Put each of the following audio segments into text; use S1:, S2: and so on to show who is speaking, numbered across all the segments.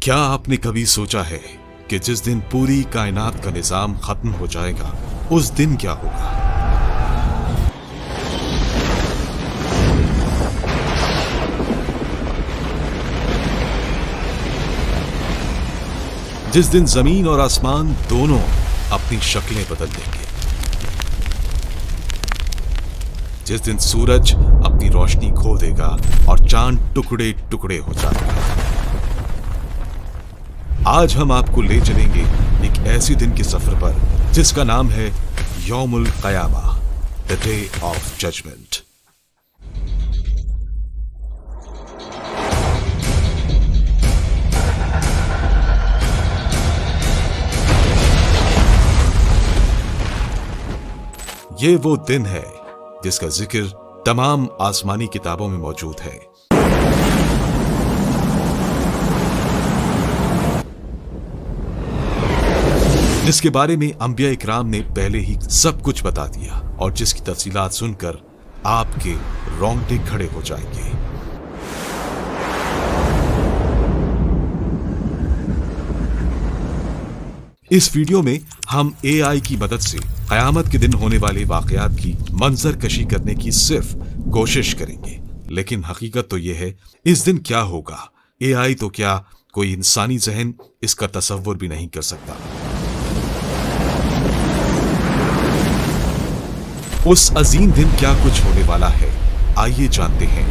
S1: کیا آپ نے کبھی سوچا ہے کہ جس دن پوری کائنات کا نظام ختم ہو جائے گا اس دن کیا ہوگا؟ جس دن زمین اور آسمان دونوں اپنی شکلیں بدل دیں گے، جس دن سورج اپنی روشنی کھو دے گا اور چاند ٹکڑے ٹکڑے ہو جائے گا۔ آج ہم آپ کو لے چلیں گے ایک ایسے دن کے سفر پر جس کا نام ہے یوم القیامہ، دی ڈے آف ججمنٹ۔ یہ وہ دن ہے جس کا ذکر تمام آسمانی کتابوں میں موجود ہے۔ جس کے بارے میں انبیاء اکرام نے پہلے ہی سب کچھ بتا دیا اور جس کی تفصیلات سن کر آپ کے رونگٹے کھڑے ہو جائیں گے۔ اس ویڈیو میں ہم اے آئی کی مدد سے قیامت کے دن ہونے والے واقعات کی منظر کشی کرنے کی صرف کوشش کریں گے، لیکن حقیقت تو یہ ہے اس دن کیا ہوگا اے آئی تو کیا کوئی انسانی ذہن اس کا تصور بھی نہیں کر سکتا۔ اس عظیم دن کیا کچھ ہونے والا ہے، آئیے جانتے ہیں۔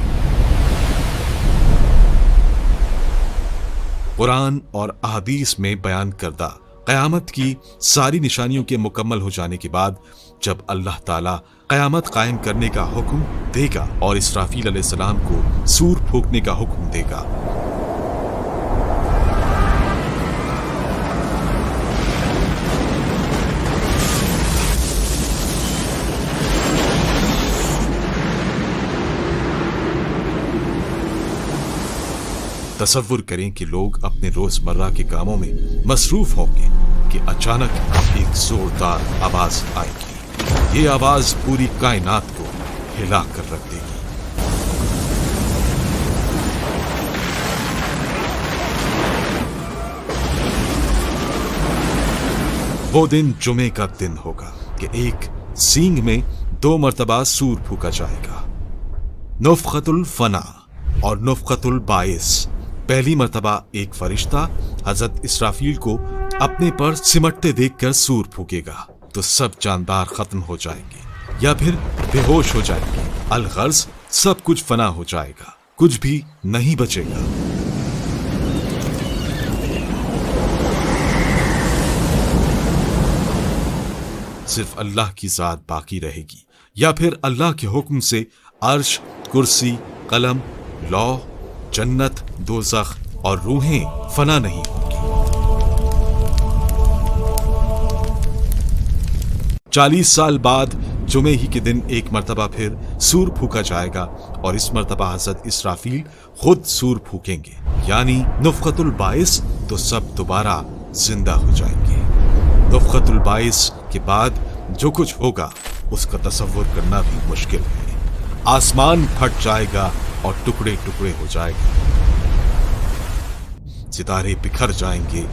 S1: قرآن اور احادیث میں بیان کردہ قیامت کی ساری نشانیوں کے مکمل ہو جانے کے بعد جب اللہ تعالیٰ قیامت قائم کرنے کا حکم دے گا اور اسرافیل علیہ السلام کو سور پھونکنے کا حکم دے گا، تصور کریں کہ لوگ اپنے روزمرہ کے کاموں میں مصروف ہوں گے کہ اچانک ایک زوردار آواز آئے گی۔ یہ آواز پوری کائنات کو ہلا کر رکھ دے گی۔ وہ دن جمعے کا دن ہوگا کہ ایک سینگ میں 2 مرتبہ سور پھونکا جائے گا، نفخۃ الفنا اور نفخۃ الباعث۔ پہلی مرتبہ ایک فرشتہ حضرت اسرافیل کو اپنے پر سمٹتے دیکھ کر سور پھونکے گا تو سب جاندار ختم ہو جائیں گے یا پھر بے ہوش ہو جائیں گے، الغرض سب کچھ فنا ہو جائے گا، کچھ بھی نہیں بچے گا۔ صرف اللہ کی ذات باقی رہے گی یا پھر اللہ کے حکم سے عرش، کرسی، قلم، لوح، جنت، دوزخ اور روحیں فنا نہیں ہوں گی۔ 40 سال بعد جمعے ہی کے دن ایک مرتبہ پھر سور پھونکا جائے گا اور اس مرتبہ حضرت اسرافیل خود سور پھونکیں گے، یعنی نفخۃ الباعث، تو سب دوبارہ زندہ ہو جائیں گے۔ نفخۃ الباعث کے بعد جو کچھ ہوگا اس کا تصور کرنا بھی مشکل ہے۔ آسمان پھٹ جائے گا اور ٹکڑے ٹکڑے ہو جائے گا، ستارے بکھر جائیں گے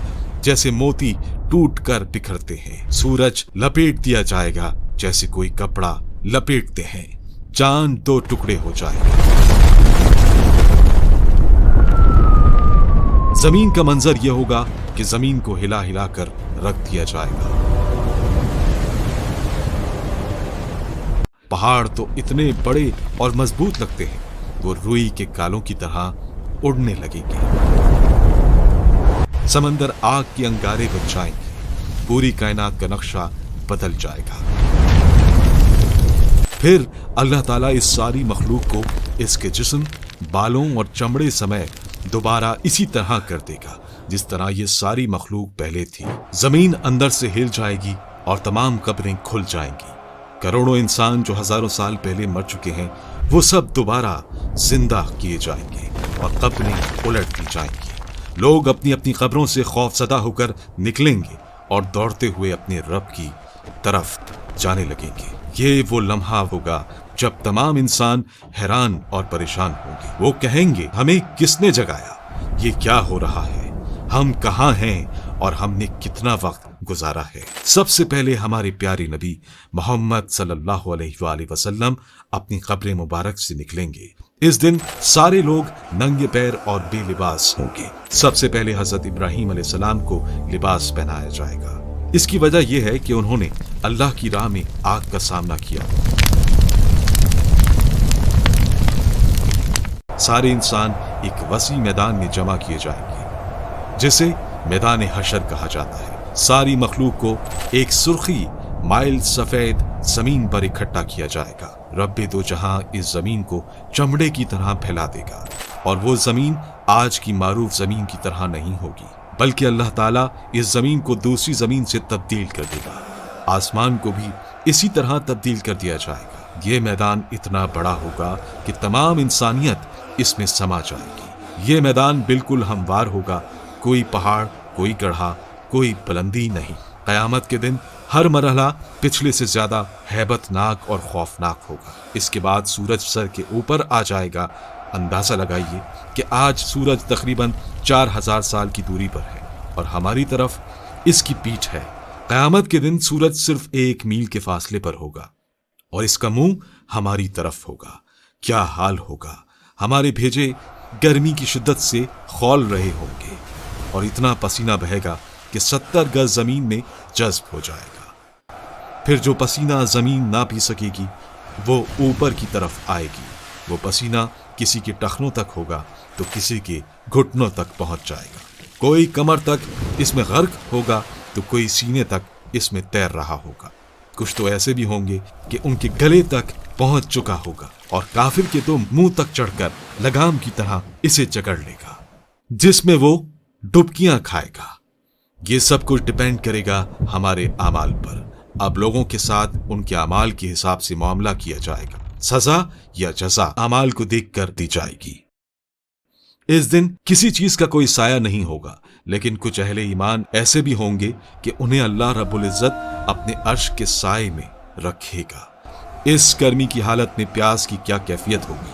S1: جیسے موتی ٹوٹ کر بکھرتے ہیں، سورج لپیٹ دیا جائے گا جیسے کوئی کپڑا لپیٹتے ہیں، چاند 2 ٹکڑے ہو جائے گا۔ زمین کا منظر یہ ہوگا کہ زمین کو ہلا ہلا کر رکھ دیا جائے گا۔ پہاڑ تو اتنے بڑے اور مضبوط لگتے ہیں وہ روئی کے کالوں کی طرح اڑنے لگیں گے، سمندر آگ کے انگارے بن جائیں گے، پوری کائنات کا نقشہ بدل جائے گا۔ پھر اللہ تعالیٰ اس ساری مخلوق کو اس کے جسم، بالوں اور چمڑے سمیت دوبارہ اسی طرح کر دے گا جس طرح یہ ساری مخلوق پہلے تھی۔ زمین اندر سے ہل جائے گی اور تمام قبریں کھل جائیں گی۔ کروڑوں انسان جو ہزاروں سال پہلے مر چکے ہیں وہ سب دوبارہ زندہ کیے جائیں گے اور قبریں الٹ دی جائیں گی۔ لوگ اپنی اپنی قبروں سے خوف زدہ ہو کر نکلیں گے اور دوڑتے ہوئے اپنے رب کی طرف جانے لگیں گے۔ یہ وہ لمحہ ہوگا جب تمام انسان حیران اور پریشان ہوں گے۔ وہ کہیں گے، ہمیں کس نے جگایا؟ یہ کیا ہو رہا ہے؟ ہم کہاں ہیں اور ہم نے کتنا وقت گزارا ہے۔ سب سے پہلے ہمارے پیارے نبی محمد صلی اللہ علیہ وآلہ وسلم اپنی قبر مبارک سے نکلیں گے۔ اس دن سارے لوگ ننگے پیر اور بے لباس ہوں گے۔ سب سے پہلے حضرت ابراہیم علیہ السلام کو لباس پہنایا جائے گا۔ اس کی وجہ یہ ہے کہ انہوں نے اللہ کی راہ میں آگ کا سامنا کیا۔ سارے انسان ایک وسیع میدان میں جمع کیے جائیں گے جسے میدان حشر کہا جاتا ہے۔ ساری مخلوق کو ایک سرخی مائل سفید زمین پر اکٹھا کیا جائے گا۔ رب دو جہاں اس زمین کو چمڑے کی طرح پھیلا دے گا، اور وہ زمین آج کی معروف زمین کی طرح نہیں ہوگی، بلکہ اللہ تعالیٰ اس زمین کو دوسری زمین سے تبدیل کر دے گا۔ آسمان کو بھی اسی طرح تبدیل کر دیا جائے گا۔ یہ میدان اتنا بڑا ہوگا کہ تمام انسانیت اس میں سما جائے گی۔ یہ میدان بالکل ہموار ہوگا، کوئی پہاڑ، کوئی گڑھا، کوئی بلندی نہیں۔ قیامت کے دن ہر مرحلہ پچھلے سے زیادہ ہیبت ناک اور خوفناک ہوگا۔ اس کے بعد سورج سر کے اوپر آ جائے گا۔ اندازہ لگائیے کہ آج سورج تقریباً 4000 سال کی دوری پر ہے اور ہماری طرف اس کی پیٹھ ہے۔ قیامت کے دن سورج صرف 1 میل کے فاصلے پر ہوگا اور اس کا منہ ہماری طرف ہوگا۔ کیا حال ہوگا؟ ہمارے بھیجے گرمی کی شدت سے کھول رہے ہوں گے اور اتنا پسینہ بہے گا کہ 70 گز زمین میں جذب ہو جائے گا۔ پھر جو پسینہ زمین نہ پی سکے گی وہ اوپر کی طرف آئے گی۔ وہ پسینہ کسی کے ٹخنوں تک ہوگا تو کسی کے گھٹنوں تک پہنچ جائے گا۔ کوئی کمر تک اس میں غرق ہوگا تو کوئی سینے تک اس میں تیر رہا ہوگا۔ کچھ تو ایسے بھی ہوں گے کہ ان کے گلے تک پہنچ چکا ہوگا، اور کافر کے تو منہ تک چڑھ کر لگام کی طرح اسے جکڑ لے گا، جس میں وہ ڈبکیاں کھائے گا۔ یہ سب کچھ ڈیپینڈ کرے گا ہمارے اعمال پر۔ اب لوگوں کے ساتھ ان کے اعمال کے حساب سے معاملہ کیا جائے گا۔ سزا یا جزا اعمال کو دیکھ کر دی جائے گی۔ اس دن کسی چیز کا کوئی سایہ نہیں ہوگا، لیکن کچھ اہل ایمان ایسے بھی ہوں گے کہ انہیں اللہ رب العزت اپنے عرش کے سائے میں رکھے گا۔ اس گرمی کی حالت میں پیاس کی کیا کیفیت ہوگی؟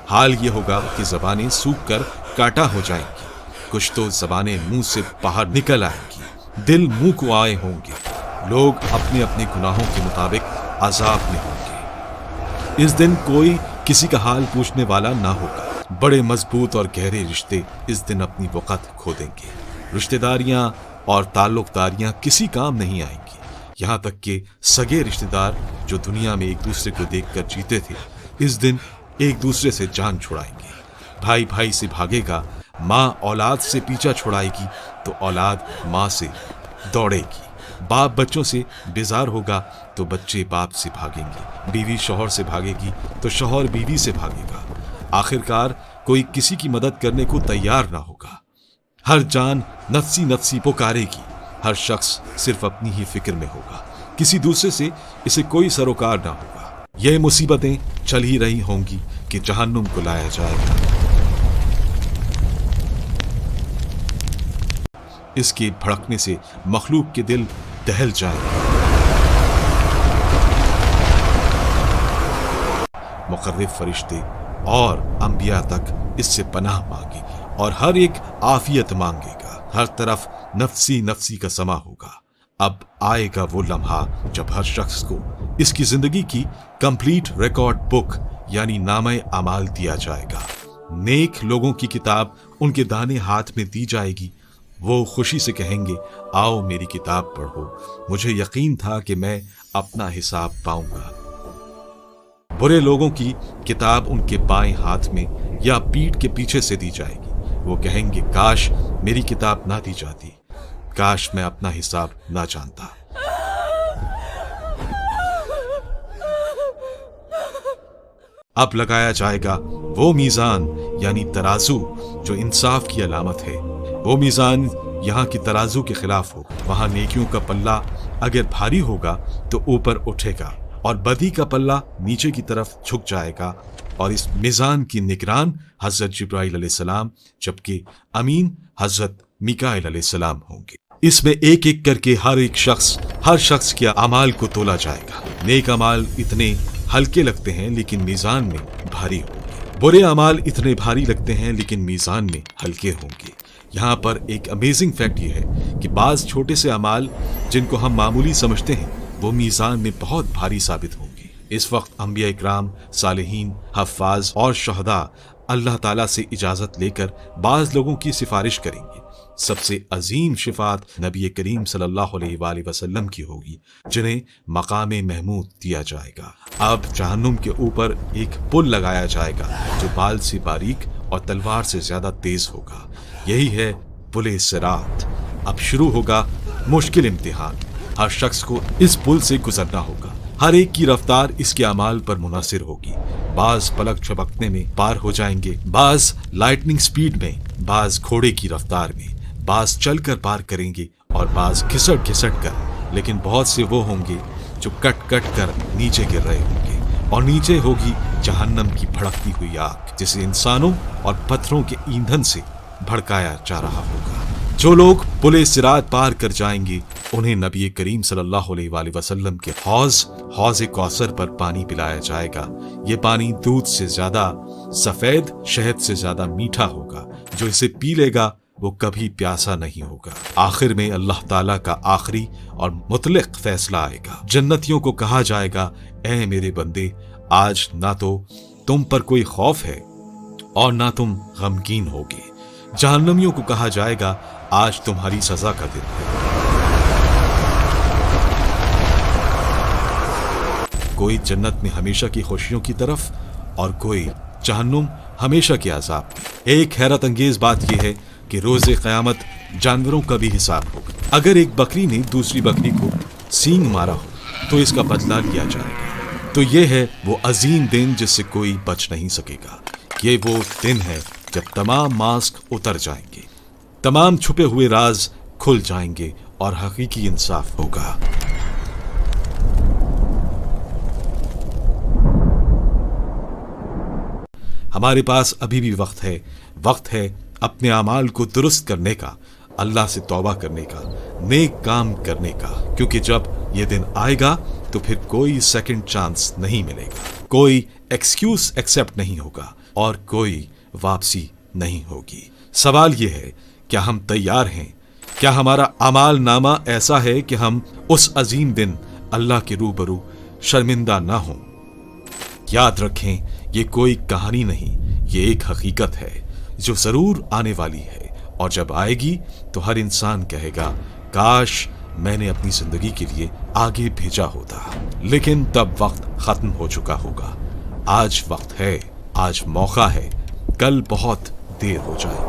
S1: حال یہ ہوگا کہ زبانیں سوکھ کر کاٹا ہو جائیں گی، کچھ تو زبانیں منہ سے باہر نکل آئیں گی، دل منہ کو آئے ہوں گے، لوگ اپنے اپنے گناہوں کے مطابق عذاب میں ہوں گے۔ اس دن کوئی کسی کا حال پوچھنے والا نہ ہوگا۔ بڑے مضبوط اور گہرے رشتے اس دن اپنی وقت کھو دیں گے۔ رشتہ داریاں اور تعلق داریاں کسی کام نہیں آئیں گی، یہاں تک کہ سگے رشتہ دار جو دنیا میں ایک دوسرے کو دیکھ کر جیتے تھے، اس دن ایک دوسرے سے جان چھڑائیں گے۔ بھائی بھائی سے بھاگے گا، ماں اولاد سے پیچھا چھڑائے گی تو اولاد ماں سے دوڑے گی، باپ بچوں سے بیزار ہوگا تو بچے باپ سے بھاگیں گے، بیوی شوہر سے بھاگے گی تو شوہر بیوی سے بھاگے گا۔ آخرکار کوئی کسی کی مدد کرنے کو تیار نہ ہوگا۔ ہر جان نفسی نفسی پکارے گی، ہر شخص صرف اپنی ہی فکر میں ہوگا، کسی دوسرے سے اسے کوئی سروکار نہ ہوگا۔ یہ مصیبتیں چل ہی رہی ہوں گی کہ جہنم کو لایا جائے گا۔ اس کے بھڑکنے سے مخلوق کے دل دہل جائیں گے۔ مقرب فرشتے اور انبیاء تک اس سے پناہ مانگے گی اور ہر ایک عافیت مانگے گا۔ ہر طرف نفسی نفسی کا سما ہوگا۔ اب آئے گا وہ لمحہ جب ہر شخص کو اس کی زندگی کی کمپلیٹ ریکارڈ بک یعنی نامہ اعمال دیا جائے گا۔ نیک لوگوں کی کتاب ان کے دانے ہاتھ میں دی جائے گی۔ وہ خوشی سے کہیں گے، آؤ میری کتاب پڑھو، مجھے یقین تھا کہ میں اپنا حساب پاؤں گا۔ برے لوگوں کی کتاب ان کے بائیں ہاتھ میں یا پیٹھ کے پیچھے سے دی جائے گی۔ وہ کہیں گے، کاش میری کتاب نہ دی جاتی، کاش میں اپنا حساب نہ جانتا۔ اب لگایا جائے گا وہ میزان یعنی ترازو جو انصاف کی علامت ہے۔ وہ میزان یہاں کی ترازو کے خلاف ہوگا۔ وہاں نیکیوں کا پلہ اگر بھاری ہوگا تو اوپر اٹھے گا اور بدی کا پلہ نیچے کی طرف جھک جائے گا، اور اس میزان کی نگران حضرت جبرائیل علیہ السلام جبکہ امین حضرت میکائیل علیہ السلام ہوں گے۔ اس میں ایک ایک کر کے ہر شخص کے اعمال کو تولا جائے گا۔ نیک اعمال اتنے ہلکے لگتے ہیں لیکن میزان میں بھاری ہوں گے۔ برے اعمال اتنے بھاری لگتے ہیں لیکن میزان میں ہلکے ہوں گے۔ یہاں پر ایک امیزنگ فیکٹ یہ ہے کہ بعض چھوٹے سے اعمال جن کو ہم معمولی سمجھتے ہیں وہ میزان میں بہت بھاری ثابت ہوں گے۔ اس وقت انبیاء اکرام، صالحین، حفاظ اور شہداء اللہ تعالیٰ سے اجازت لے کر بعض لوگوں کی سفارش کریں گے۔ سب سے عظیم شفاعت نبی کریم صلی اللہ علیہ وآلہ وسلم کی ہوگی، جنہیں مقام محمود دیا جائے گا۔ اب جہنم کے اوپر ایک پل لگایا جائے گا جو بال سے باریک اور تلوار سے زیادہ تیز ہوگا۔ یہی ہے پل صراط۔ اب شروع ہوگا مشکل امتحان۔ ہر شخص کو اس پل سے گزرنا ہوگا۔ ہر ایک کی رفتار اس کے اعمال پر منحصر ہوگی۔ بعض پلک جھپکنے میں پار ہو جائیں گے، بعض لائٹننگ سپیڈ میں، بعض گھوڑے کی رفتار میں، بعض چل کر پار کریں گے اور بعض گھسٹ گھسٹ کر، لیکن بہت سے وہ ہوں گے جو کٹ کٹ کر نیچے گر رہے ہوں گے، اور نیچے ہوگی جہنم کی بھڑکتی ہوئی آگ جسے انسانوں اور پتھروں کے ایندھن سے بھڑکایا جا رہا ہوگا۔ جو لوگ پل صراط پار کر جائیں گے انہیں نبی کریم صلی اللہ علیہ وآلہ وسلم کے حوض کوثر پر پانی پلایا جائے گا۔ یہ پانی دودھ سے زیادہ سفید، شہد سے زیادہ میٹھا ہوگا۔ جو اسے پی لے گا وہ کبھی پیاسا نہیں ہوگا۔ آخر میں اللہ تعالیٰ کا آخری اور مطلق فیصلہ آئے گا۔ جنتیوں کو کہا جائے گا، اے میرے بندے، آج نہ تو تم پر کوئی خوف ہے اور نہ تم غمگین ہوگے۔ جہنمیوں کو کہا جائے گا، آج تمہاری سزا کا دن ہے۔ کوئی جنت میں ہمیشہ کی خوشیوں کی طرف اور کوئی جہنم ہمیشہ کے عذاب میں۔ ایک حیرت انگیز بات یہ ہے کہ روز قیامت جانوروں کا بھی حساب ہوگا۔ اگر ایک بکری نے دوسری بکری کو سینگ مارا ہو تو اس کا بدلہ لیا جائے گا۔ تو یہ ہے وہ عظیم دن جس سے کوئی بچ نہیں سکے گا۔ یہ وہ دن ہے جب تمام ماسک اتر جائیں گے، تمام چھپے ہوئے راز کھل جائیں گے اور حقیقی انصاف ہوگا۔ ہمارے پاس ابھی بھی وقت ہے اپنے اعمال کو درست کرنے کا، اللہ سے توبہ کرنے کا، نیک کام کرنے کا، کیونکہ جب یہ دن آئے گا تو پھر کوئی سیکنڈ چانس نہیں ملے گا، کوئی ایکسکیوز ایکسیپٹ نہیں ہوگا اور کوئی واپسی نہیں ہوگی۔ سوال یہ ہے، کیا ہم تیار ہیں؟ کیا ہمارا اعمال نامہ ایسا ہے کہ ہم اس عظیم دن اللہ کے روبرو شرمندہ نہ ہوں؟ یاد رکھیں، یہ کوئی کہانی نہیں، یہ ایک حقیقت ہے جو ضرور آنے والی ہے، اور جب آئے گی تو ہر انسان کہے گا، کاش میں نے اپنی زندگی کے لیے آگے بھیجا ہوتا، لیکن تب وقت ختم ہو چکا ہوگا۔ آج وقت ہے، آج موقع ہے، کل بہت دیر ہو جائے۔